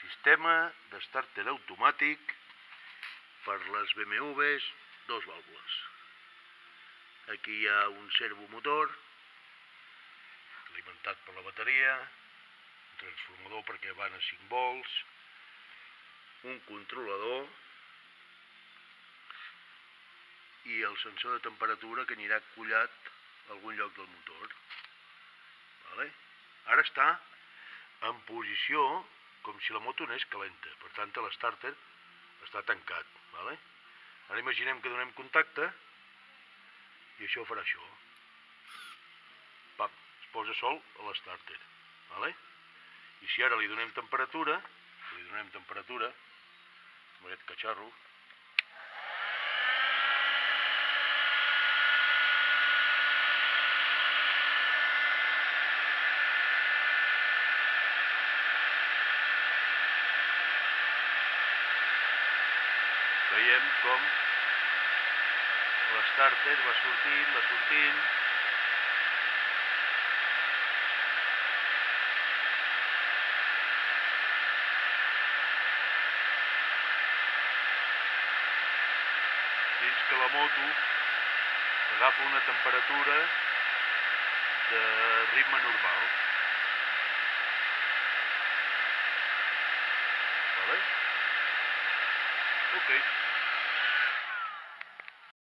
Sistema d'estàrter automàtic per les BMWs, 2 vàlvules. Aquí hi ha un servomotor alimentat per la bateria, un transformador perquè van a 5 volts, un controlador i el sensor de temperatura que anirà collat a algun lloc del motor. Ara està en posició com si la moto anés calenta, per tant l'estàrter està tancat. Ara imaginem que donem contacte i això farà això. Pam, es posa sol a l'estàrter. I si ara li donem temperatura, amb aquest catxarro, veiem com l'estàrter va sortint. Fins que la moto agafa una temperatura de ritme normal. Ok.